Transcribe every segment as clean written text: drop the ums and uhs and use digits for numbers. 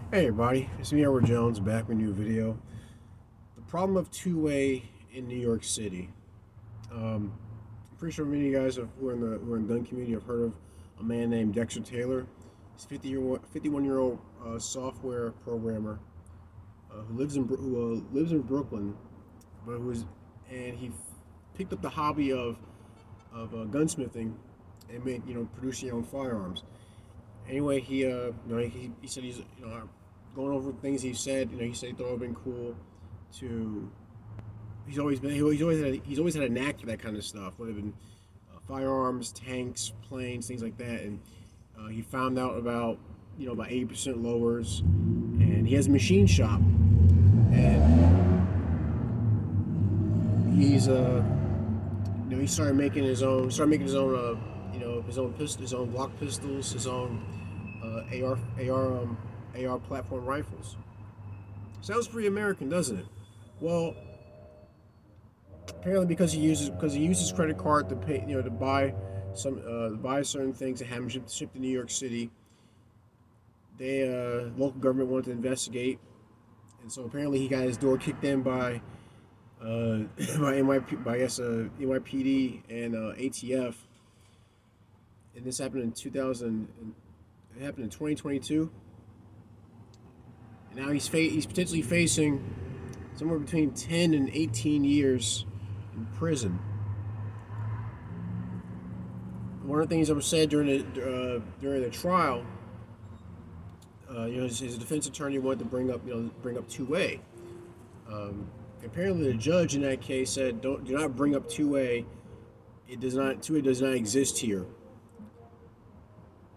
Hey everybody, it's me Edward Jones back with a new video. The problem of two-way in New York City. I'm pretty sure many of you guys who are in the gun community have heard of a man named Dexter Taylor. He's a 51-year-old software programmer who lives in Brooklyn, but he picked up the hobby of gunsmithing and producing your own firearms. Anyway, he said he's going over things he said. He said he thought it would have been cool to. He's always had a knack for that kind of stuff. Whether it been firearms, tanks, planes, things like that. And he found out about 80% lowers, and he has a machine shop, and he started making his own Glock pistols, his own AR platform rifles. Sounds pretty American, doesn't it? Well, apparently because he uses credit card to pay, to buy certain things and have them shipped to New York City. They local government wanted to investigate, and so apparently he got his door kicked in by NYPD and ATF, and this happened in 2000. It happened in 2022, and now he's potentially facing somewhere between 10 and 18 years in prison. One of the things that was said during the trial, his defense attorney wanted to bring up two-way. Apparently, the judge in that case said, do not bring up two-way. Two-way does not exist here.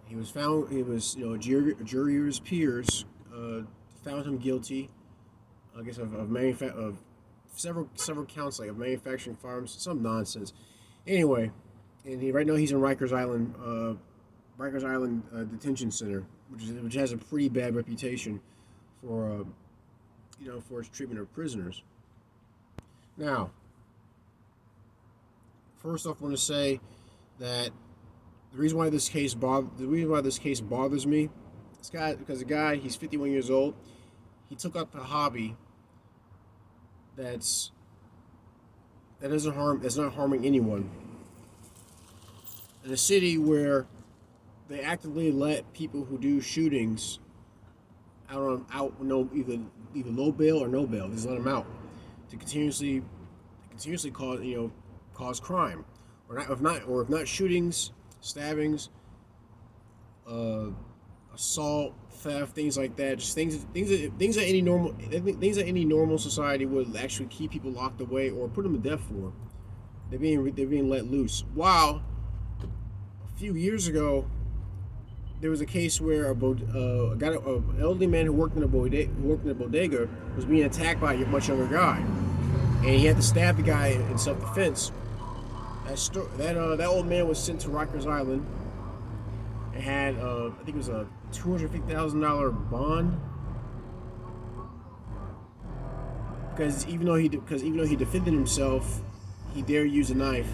He was found. He was, a jury of his peers found him guilty. I guess of several counts, like of manufacturing firearms, some nonsense. Anyway, and right now he's in Rikers Island Detention Center, which has a pretty bad reputation for for its treatment of prisoners. Now, first off, I want to say that the reason why this case bothers me, because the guy, he's 51 years old. He took up a hobby that's not harming anyone. In a city where they actively let people who do shootings either low bail or no bail. They just let them out to continuously cause crime, or if not shootings, stabbings, assault, theft, things like that. Just things that any normal society would actually keep people locked away or put them to death for. They're being let loose. While a few years ago, there was a case where an elderly man who worked in a bodega was being attacked by a much younger guy, and he had to stab the guy in self-defense. That old man was sent to Rikers Island and had I think it was a $250,000 bond, because even though he defended himself, he dared use a knife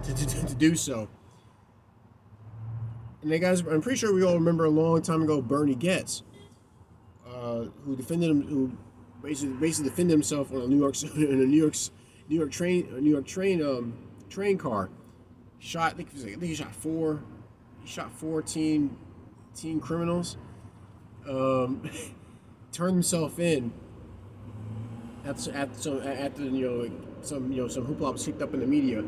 to do so. And guys, I'm pretty sure we all remember a long time ago Bernie Getz, who basically defended himself on a New York train car. I think he shot four teen criminals. Turned himself in after some hoopla was kicked up in the media.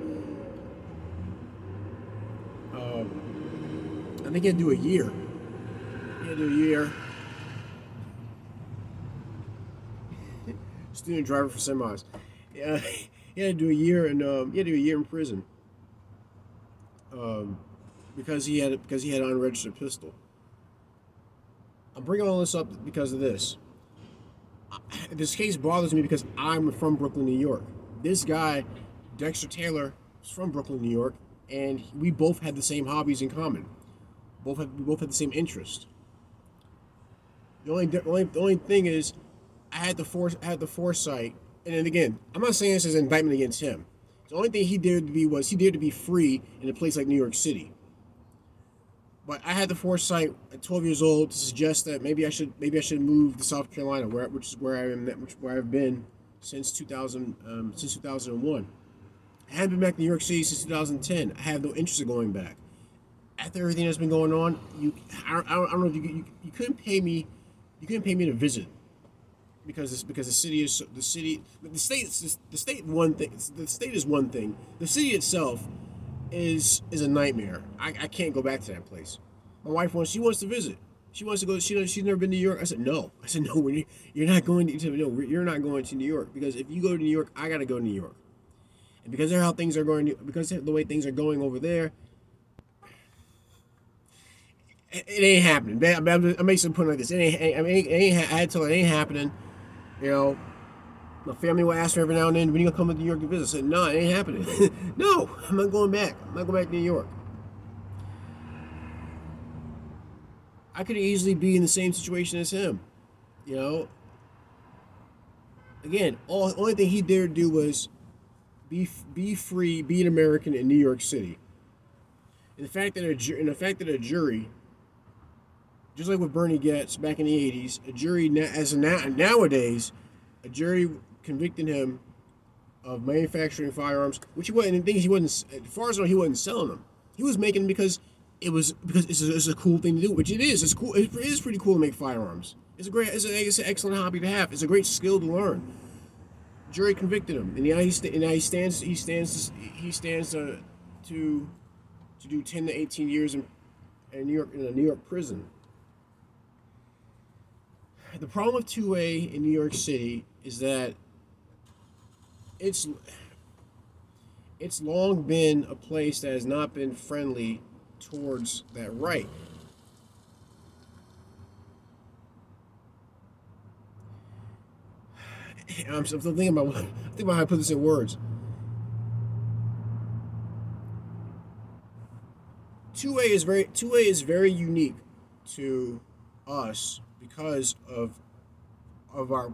I think he had to do a year. Student driver for semis. Yeah, he had to do a year, and he had to do a year in prison. Because he had an unregistered pistol. I'm bringing all this up because of this. This case bothers me because I'm from Brooklyn, New York. This guy, Dexter Taylor, is from Brooklyn, New York, and we both had the same hobbies in common. We both had the same interest. The only thing is, I had the foresight, and then again, I'm not saying this as an indictment against him. The only thing he dared to be free in a place like New York City. But I had the foresight at 12 years old to suggest that maybe I should move to South Carolina, which is where I am, where I've been since 2001. I haven't been back to New York City since 2010. I have no interest in going back. After everything that's been going on, I don't know if you couldn't pay me, to visit because the state one thing, the state is one thing. The city itself is a nightmare. I can't go back to that place. My wife wants to visit. She wants to go. She's never been to New York. I said no. I said no. You're not going to no. You're not going to New York because if you go to New York, I gotta go to New York. And because of how things are going, because of the way things are going over there, it ain't happening. I'm basically putting it like this. I had to tell her it ain't happening. You know, my family will ask me every now and then, when you gonna come to New York to visit? I said, no, it ain't happening. No, I'm not going back. I'm not going back to New York. I could easily be in the same situation as him. You know, again, only thing he dared do was be free, be an American in New York City. And the fact that a jury, just like what Bernie gets back in the '80s, a jury nowadays, a jury convicted him of manufacturing firearms, which he wasn't. The thing is, he wasn't. As far as I know, he wasn't selling them. He was making them because it's a cool thing to do, which it is. It's cool. It is pretty cool to make firearms. It's an excellent hobby to have. It's a great skill to learn. Jury convicted him, and now he stands to do 10 to 18 years in New York, in a New York prison. The problem with 2A in New York City is that it's long been a place that has not been friendly towards that right. I'm still thinking about how I put this in words. 2A is very unique to us because of our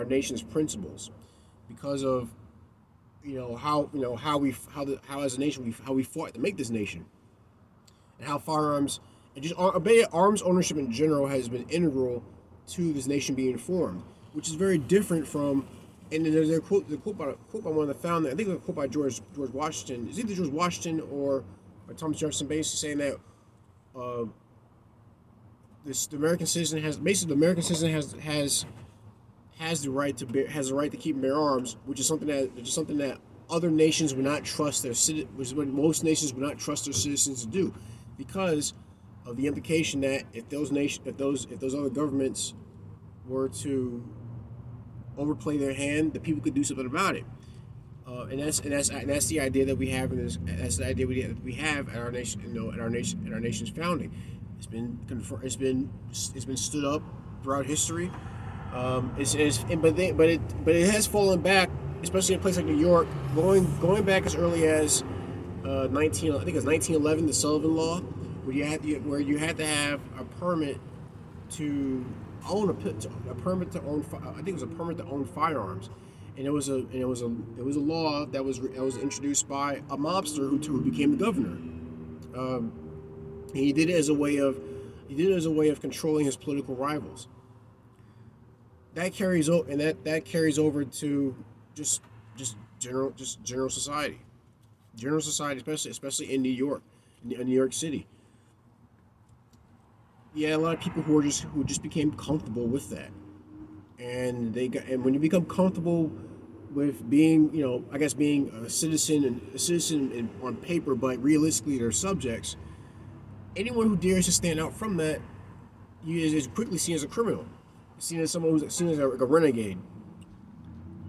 nation's principles, because of how as a nation we fought to make this nation, and how firearms and just arms ownership in general has been integral to this nation being formed, which is very different from. And then there's a quote by one of the founders. I think it's a quote by George Washington. It's either George Washington or Thomas Jefferson, basically saying that uh, the American citizen has the right to keep and bear arms, which is something that other nations would not trust which is what most nations would not trust their citizens to do, because of the implication that if those other governments were to overplay their hand, the people could do something about it. And that's the idea that we have in this. That's the idea that we have at our nation. At our nation's founding. It's been stood up throughout history. But it has fallen back, especially in a place like New York, going back as early as 1911, the Sullivan Law, where you had to have a permit to own a permit to own. I think it was a permit to own firearms, and it was a law that was introduced by a mobster who became the governor. And he did it as a way of controlling his political rivals. That carries over to just general society, especially in New York, in New York City. Yeah, a lot of people who just became comfortable with that, and when you become comfortable with being, being a citizen on paper, but realistically they're subjects. Anyone who dares to stand out from that is quickly seen as a criminal, seen as someone who's seen as a renegade,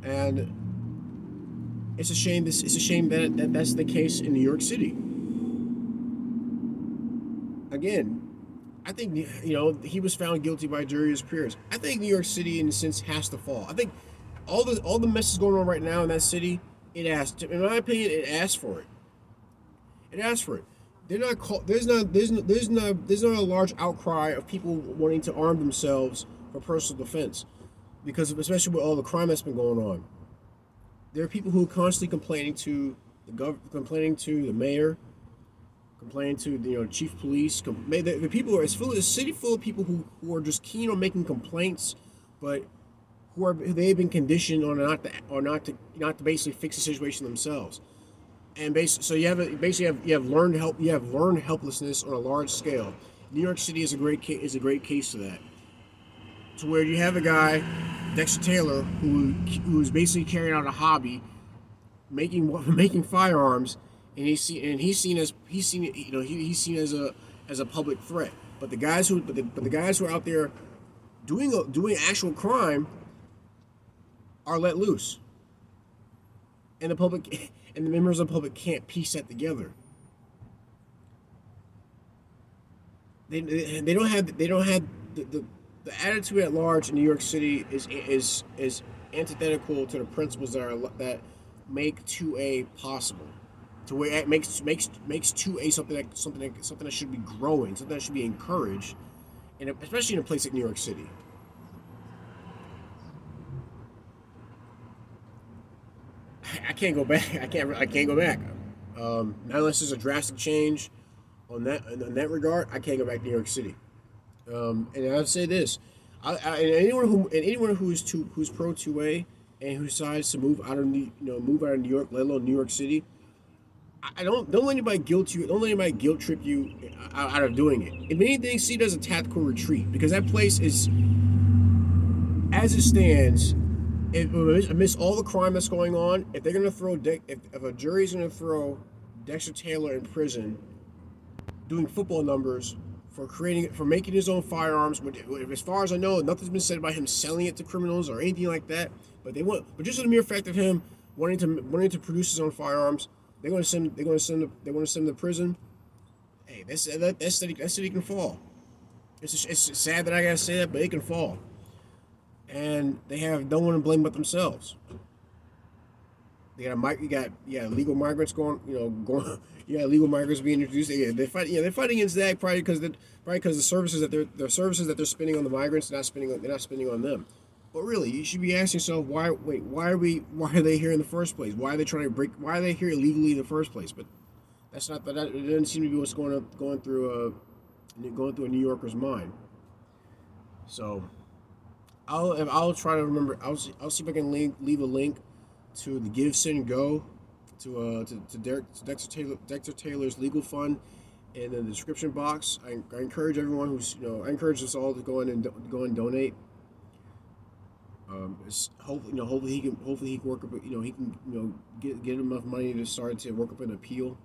and it's a shame. That's the case in New York City. Again, I think he was found guilty by jury of his peers. I think New York City, in a sense, has to fall. I think all the mess going on right now in that city, in my opinion, it asked for it. It asked for it. There's not a large outcry of people wanting to arm themselves for personal defense, because especially with all the crime that's been going on. There are people who are constantly complaining to the mayor, complaining to chief police. The people are it's full of the city full of people who are just keen on making complaints, but they've been conditioned on not to basically fix the situation themselves. And so you have learned helplessness on a large scale. New York City is a great case of that. To where you have a guy, Dexter Taylor, who's basically carrying out a hobby, making firearms, and he's seen as a public threat. But the guys who are out there doing actual crime are let loose, and the public and the members of the public can't piece that together. They don't have the attitude at large in New York City is antithetical to the principles that make 2A possible. To where it makes 2A something that should be growing, something that should be encouraged, and especially in a place like New York City. I can't go back. I can't go back. Not unless there's a drastic change on that regard. I can't go back to New York City. And I'll say this: and anyone who's pro 2A and who decides to move out of New York, let alone New York City, I don't let anybody guilt you. Don't let anybody guilt trip you out of doing it. If anything, see it as a tactical retreat, because that place is, as it stands, amidst all the crime that's going on, if they're gonna throw if a jury's gonna throw Dexter Taylor in prison, doing football numbers for making his own firearms, as far as I know, nothing's been said about him selling it to criminals or anything like that. But just the mere fact of him wanting to produce his own firearms, they're going to send him to prison. Hey, that city can fall. It's sad that I gotta say that, but it can fall. And they have no one to blame but themselves. You got illegal migrants illegal migrants being introduced. They're fighting against that probably because the services that they're spending on the migrants, they're not spending on them. But really, you should be asking yourself, why are they here in the first place? Why are they here illegally in the first place? But it doesn't seem to be what's going through a New Yorker's mind. So I'll try to remember. I'll see if I can leave a link to the GiveSendGo to Dexter Taylor's legal fund in the description box. I encourage everyone I encourage us all to go in and donate. Hopefully he can work up. He can get enough money to start to work up an appeal.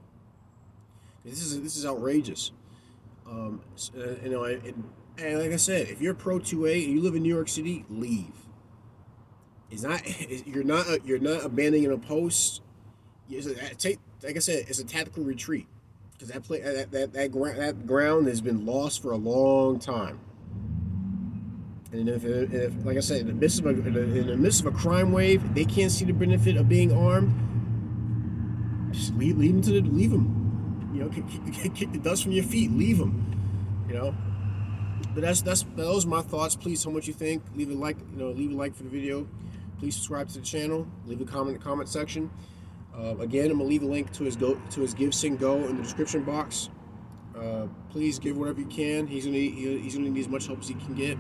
This is outrageous. And like I said, if you're pro 2A and you live in New York City, leave. You're not abandoning a post. Like I said, it's a tactical retreat, because that ground has been lost for a long time. And if like I said, in the midst of a crime wave, they can't see the benefit of being armed. Just leave them. Kick the dust from your feet. Leave them. But those are my thoughts. Please tell me what you think. Leave a like for the video. Please subscribe to the channel. Leave a comment in the comment section. Again, I'm gonna leave a link to his GiveSendGo in the description box. Please give whatever you can. He's gonna need as much help as he can get.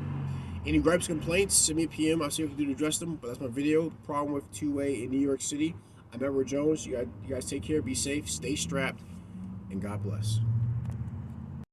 Any gripes, complaints, send me a PM. I'll see what I can do to address them. But that's my video. Problem with 2A in New York City. I'm Edward Jones. You guys take care. Be safe. Stay strapped. And God bless.